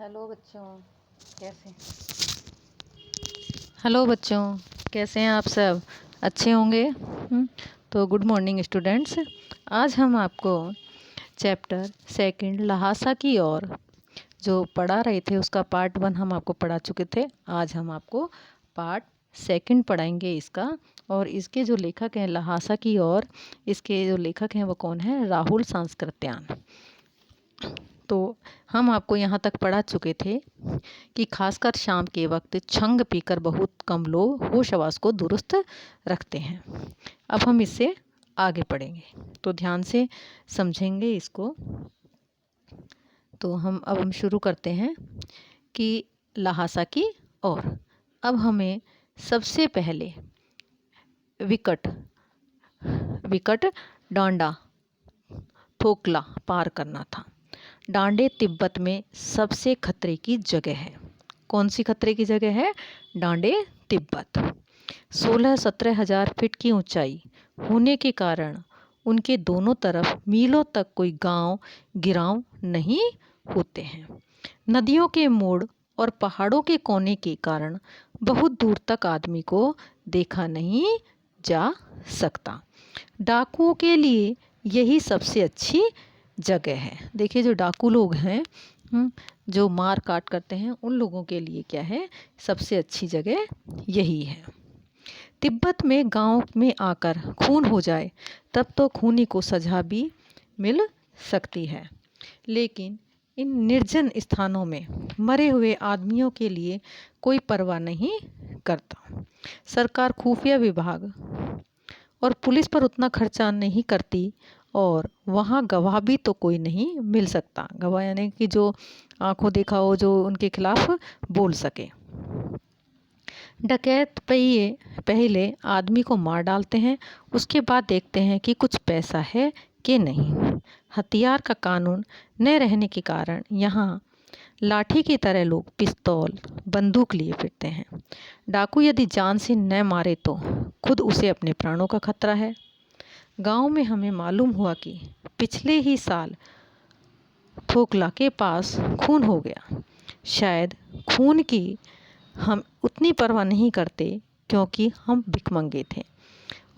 Hello बच्चों कैसे hello बच्चों कैसे हैं आप सब अच्छे होंगे। तो गुड मॉर्निंग स्टूडेंट्स। आज हम आपको चैप्टर सेकंड लहासा की ओर जो पढ़ा रहे थे उसका पार्ट 1 हम आपको पढ़ा चुके थे। आज हम आपको पार्ट सेकंड पढ़ाएंगे इसका। और इसके जो लेखक हैं लहासा की ओर, इसके जो लेखक हैं वो कौन है? राहुल सांस्कृत्यान। तो हम आपको यहाँ तक पढ़ा चुके थे कि खासकर शाम के वक्त छंग पीकर बहुत कम लोग होश हवास को दुरुस्त रखते हैं। अब हम इससे आगे पढ़ेंगे तो ध्यान से समझेंगे इसको। तो अब हम शुरू करते हैं कि लहासा की ओर। अब हमें सबसे पहले विकट डांडा थोकला पार करना था। डांडे तिब्बत में सबसे खतरे की जगह है। कौन सी खतरे की जगह है? डांडे तिब्बत। 16-17 हजार फीट की ऊंचाई होने के कारण उनके दोनों तरफ मीलों तक कोई गांव गिराव नहीं होते हैं। नदियों के मोड़ और पहाड़ों के कोने के कारण बहुत दूर तक आदमी को देखा नहीं जा सकता। डाकुओं के लिए यही सबसे अच्छी जगह है। देखिए जो डाकू लोग हैं जो मार काट करते हैं उन लोगों के लिए क्या है? सबसे अच्छी जगह यही है। तिब्बत में गांव में आकर खून हो जाए तब तो खूनी को सजा भी मिल सकती है, लेकिन इन निर्जन स्थानों में मरे हुए आदमियों के लिए कोई परवाह नहीं करता। सरकार खुफिया विभाग और पुलिस पर उतना खर्चा नहीं करती और वहाँ गवाह भी तो कोई नहीं मिल सकता। गवाह यानी कि जो आंखों देखा हो, जो उनके खिलाफ बोल सके। डकैत पहले आदमी को मार डालते हैं, उसके बाद देखते हैं कि कुछ पैसा है कि नहीं। हथियार का कानून न रहने के कारण यहाँ लाठी की तरह लोग पिस्तौल बंदूक लिए फिरते हैं। डाकू यदि जान से न मारे तो खुद उसे अपने प्राणों का खतरा है। गांव में हमें मालूम हुआ कि पिछले ही साल थोकला के पास खून हो गया। शायद खून की हम उतनी परवाह नहीं करते क्योंकि हम भिखमंगे थे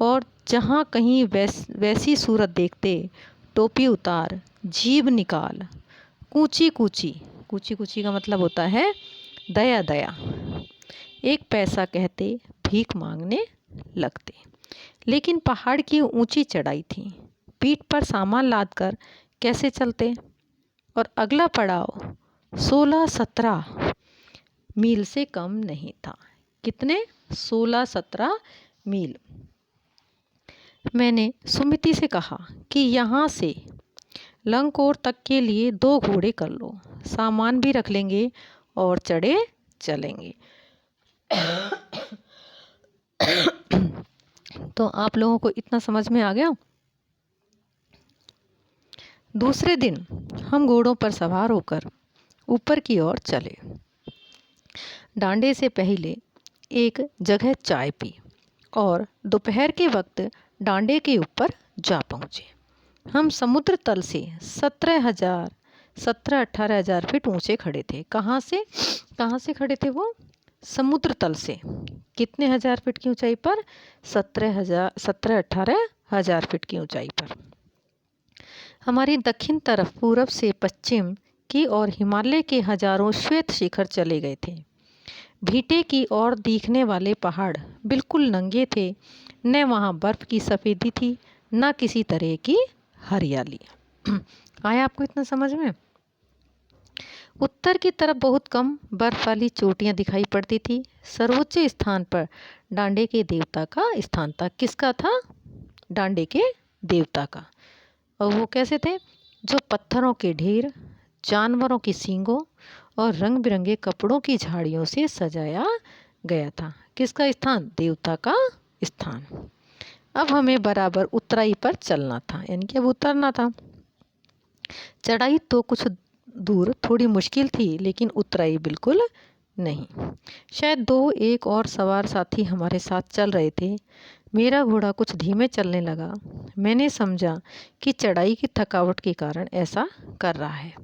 और जहाँ कहीं वैसी सूरत देखते टोपी उतार, जीभ निकाल, कूची कूची का मतलब होता है दया दया, एक पैसा कहते भीख मांगने लगते। लेकिन पहाड़ की ऊंची चढ़ाई थी, पीठ पर सामान लादकर कैसे चलते? और अगला पड़ाव 16-17 मील से कम नहीं था। कितने? 16-17 मील। मैंने सुमिति से कहा कि यहाँ से लंकोर तक के लिए 2 घोड़े कर लो, सामान भी रख लेंगे और चढ़े चलेंगे। तो आप लोगों को इतना समझ में आ गया? दूसरे दिन हम घोड़ों पर सवार होकर ऊपर की ओर चले। डांडे से पहले एक जगह चाय पी और दोपहर के वक्त डांडे के ऊपर जा पहुँचे। हम समुद्र तल से 17-18 हजार फीट ऊंचे खड़े थे। कहाँ से खड़े थे वो? समुद्र तल से। कितने हजार फीट की ऊंचाई पर? 17-18 हजार फीट की ऊंचाई पर। हमारी दक्षिण तरफ पूरब से पश्चिम की ओर हिमालय के हजारों श्वेत शिखर चले गए थे। भीटे की ओर दिखने वाले पहाड़ बिल्कुल नंगे थे, न वहाँ बर्फ की सफ़ेदी थी न किसी तरह की हरियाली। आया आपको इतना समझ में? उत्तर की तरफ बहुत कम बर्फ वाली चोटियाँ दिखाई पड़ती थी। सर्वोच्च स्थान पर डांडे के देवता का स्थान था। किसका था? डांडे के देवता का। और वो कैसे थे? जो पत्थरों के ढेर, जानवरों की सींगों और रंग बिरंगे कपड़ों की झाड़ियों से सजाया गया था। किसका स्थान? देवता का स्थान। अब हमें बराबर उतराई पर चलना था, यानी कि अब उतरना था। चढ़ाई तो कुछ दूर थोड़ी मुश्किल थी, लेकिन उतराई बिल्कुल नहीं। शायद 2-1 और सवार साथी हमारे साथ चल रहे थे। मेरा घोड़ा कुछ धीमे चलने लगा। मैंने समझा कि चढ़ाई की थकावट के कारण ऐसा कर रहा है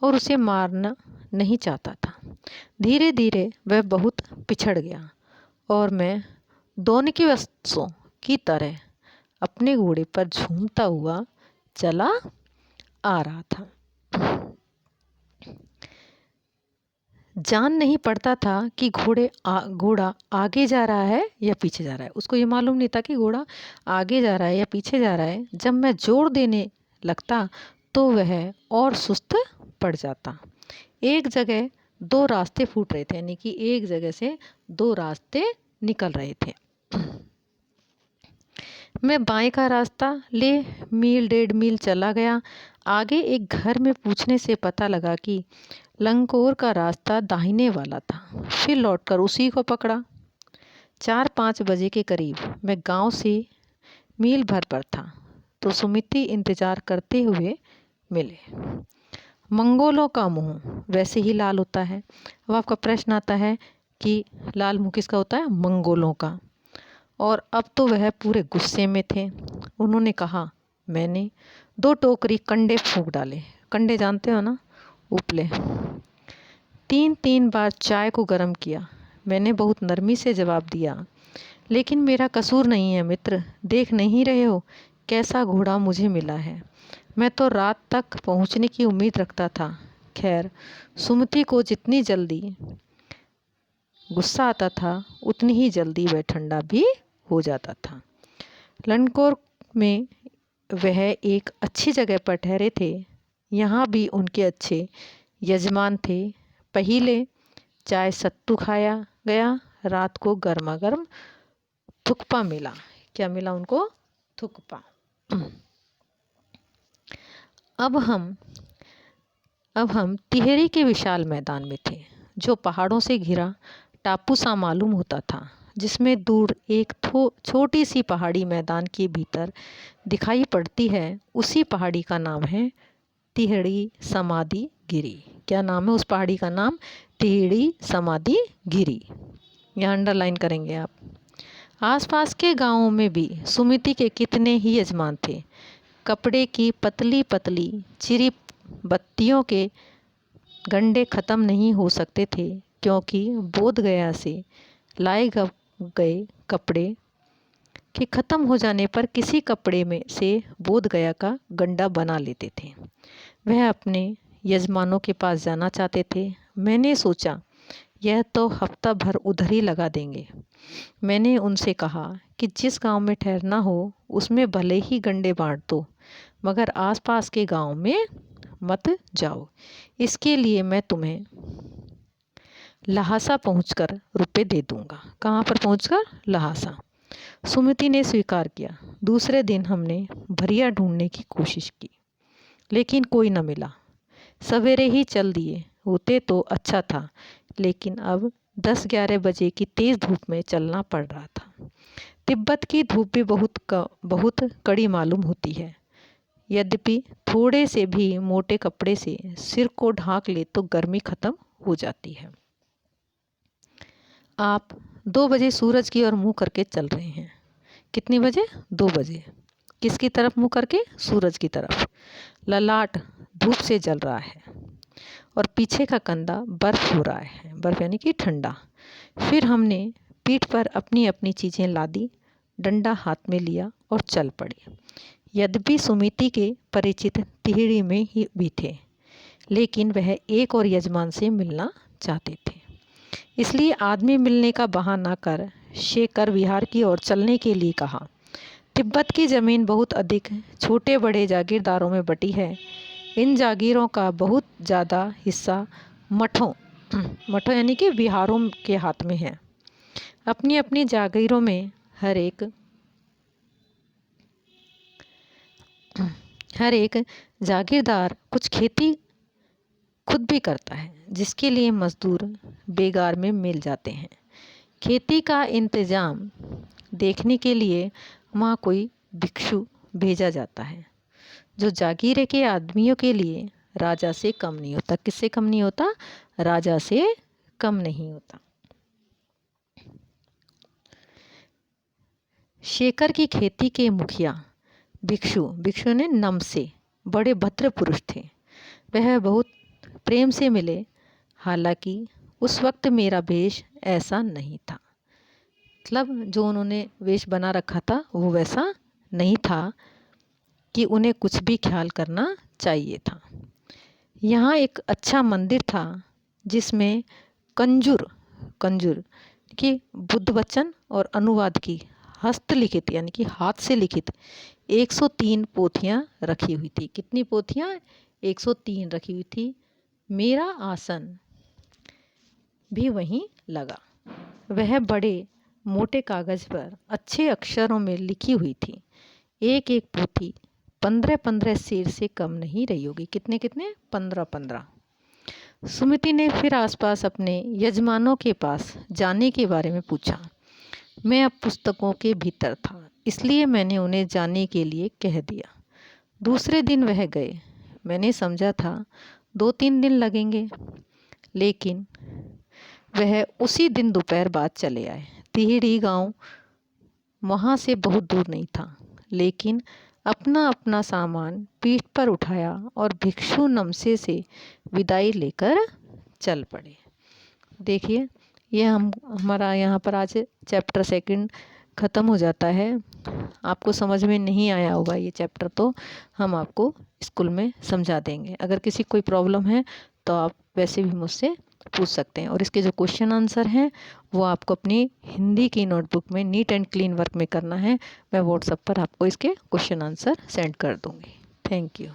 और उसे मारना नहीं चाहता था। धीरे धीरे वह बहुत पिछड़ गया और मैं दोनकी वस्तुओं की तरह अपने घोड़े पर झूमता हुआ चला आ रहा था। जान नहीं पड़ता था कि घोड़ा आगे जा रहा है या पीछे जा रहा है। उसको ये मालूम नहीं था कि घोड़ा आगे जा रहा है या पीछे जा रहा है। जब मैं जोर देने लगता तो वह और सुस्त पड़ जाता। एक जगह दो रास्ते फूट रहे थे, यानी कि एक जगह से दो रास्ते निकल रहे थे। मैं बाएं का रास्ता ले मील 1.5 मील चला गया। आगे एक घर में पूछने से पता लगा कि लंकोर का रास्ता दाहिने वाला था। फिर लौटकर उसी को पकड़ा। 4-5 बजे के करीब मैं गांव से मील भर पर था तो सुमिति इंतजार करते हुए मिले। मंगोलों का मुंह वैसे ही लाल होता है। अब आपका प्रश्न आता है कि लाल मुंह किसका होता है? मंगोलों का। और अब तो वह पूरे गुस्से में थे। उन्होंने कहा, मैंने 2 टोकरी कंडे फूंक डाले। कंडे जानते हो ना? उपले। 3-3 बार चाय को गर्म किया। मैंने बहुत नरमी से जवाब दिया, लेकिन मेरा कसूर नहीं है मित्र। देख नहीं रहे हो कैसा घोड़ा मुझे मिला है। मैं तो रात तक पहुंचने की उम्मीद रखता था। खैर, सुमति को जितनी जल्दी गुस्सा आता था उतनी ही जल्दी वह ठंडा भी हो जाता था। लंकोर में वह एक अच्छी जगह पर ठहरे थे। यहाँ भी उनके अच्छे यजमान थे। पहले चाय सत्तू खाया गया। रात को गर्मा गर्म थुक्पा मिला। क्या मिला उनको? थुक्पा। अब हम तिहरी के विशाल मैदान में थे, जो पहाड़ों से घिरा टापू सा मालूम होता था, जिसमें दूर एक छोटी सी पहाड़ी मैदान के भीतर दिखाई पड़ती है। उसी पहाड़ी का नाम है तिहड़ी समाधि गिरी। क्या नाम है उस पहाड़ी का? नाम तिहड़ी समाधि गिरी। यहाँ अंडरलाइन करेंगे आप। आसपास के गांवों में भी सुमिति के कितने ही यजमान थे। कपड़े की पतली पतली चिरी बत्तियों के गंडे ख़त्म नहीं हो सकते थे, क्योंकि बोधगया से लाए गए कपड़े के ख़त्म हो जाने पर किसी कपड़े में से बोधगया का गंडा बना लेते थे। वह अपने यजमानों के पास जाना चाहते थे। मैंने सोचा यह तो हफ्ता भर उधर ही लगा देंगे। मैंने उनसे कहा कि जिस गांव में ठहरना हो उसमें भले ही गंडे बांट दो, मगर आसपास के गांव में मत जाओ। इसके लिए मैं तुम्हें लहासा पहुंचकर रुपए दे दूंगा। कहाँ पर पहुंचकर? लहासा। सुमिति ने स्वीकार किया। दूसरे दिन हमने भरिया ढूंढने की कोशिश की, लेकिन कोई न मिला। सवेरे ही चल दिए होते तो अच्छा था, लेकिन अब 10-11 बजे की तेज़ धूप में चलना पड़ रहा था। तिब्बत की धूप भी बहुत कड़ी मालूम होती है। यद्यपि थोड़े से भी मोटे कपड़े से सिर को ढांक ले तो गर्मी खत्म हो जाती है। आप 2 बजे सूरज की ओर मुँह करके चल रहे हैं। कितनी बजे? 2 बजे। किसकी तरफ मुँह करके? सूरज की तरफ। ललाट धूप से जल रहा है और पीछे का कंधा बर्फ हो रहा है। बर्फ यानी कि ठंडा। फिर हमने पीठ पर अपनी अपनी चीज़ें लादी, डंडा हाथ में लिया और चल पड़े। यद्यपि सुमिति के परिचित तिहड़ी में ही भी थे, लेकिन वह एक और यजमान से मिलना चाहते थे। इसलिए आदमी मिलने का बहाना कर शेखर विहार की ओर चलने के लिए कहा। तिब्बत की ज़मीन बहुत अधिक छोटे बड़े जागीरदारों में बटी है। इन जागीरों का बहुत ज़्यादा हिस्सा मठों यानी कि विहारों के हाथ में है। अपनी अपनी जागीरों में हर एक जागीरदार कुछ खेती खुद भी करता है, जिसके लिए मजदूर बेगार में मिल जाते हैं। खेती का इंतजाम देखने के लिए वहाँ कोई भिक्षु भेजा जाता है, जो जागीरे के आदमियों के लिए राजा से कम नहीं होता। किससे कम नहीं होता? राजा से कम नहीं होता। शेखर की खेती के मुखिया भिक्षु ने नम से बड़े भद्र पुरुष थे। वह बहुत प्रेम से मिले। हालांकि उस वक्त मेरा वेश ऐसा नहीं था। मतलब जो उन्होंने वेश बना रखा था वो वैसा नहीं था कि उन्हें कुछ भी ख्याल करना चाहिए था। यहाँ एक अच्छा मंदिर था जिसमें कंजूर कंजूर कि बुद्ध वचन और अनुवाद की हस्तलिखित यानी कि हाथ से लिखित 103 पोथियाँ रखी हुई थी। कितनी पोथियाँ? 103 रखी हुई थी। मेरा आसन भी वहीं लगा। वह बड़े मोटे कागज़ पर अच्छे अक्षरों में लिखी हुई थी। एक एक पोथी 15-15 शेर से कम नहीं रही होगी। कितने कितने? 15-15। सुमिति ने फिर आसपास अपने यजमानों के पास जाने के बारे में पूछा। मैं अब पुस्तकों के भीतर था, इसलिए मैंने उन्हें जाने के लिए कह दिया। दूसरे दिन वह गए। मैंने समझा था 2-3 दिन लगेंगे, लेकिन वह उसी दिन दोपहर बाद चले आए। तिहड़ी गांव वहाँ से बहुत दूर नहीं था, लेकिन अपना अपना सामान पीठ पर उठाया और भिक्षु नमसे से विदाई लेकर चल पड़े। देखिए, ये हमारा यहाँ पर आज चैप्टर 2 ख़त्म हो जाता है। आपको समझ में नहीं आया होगा ये चैप्टर, तो हम आपको स्कूल में समझा देंगे। अगर किसी कोई प्रॉब्लम है तो आप वैसे भी मुझसे पूछ सकते हैं। और इसके जो क्वेश्चन आंसर हैं वो आपको अपनी हिंदी की नोटबुक में नीट एंड क्लीन वर्क में करना है। मैं व्हाट्सएप पर आपको इसके क्वेश्चन आंसर सेंड कर दूँगी। Thank you.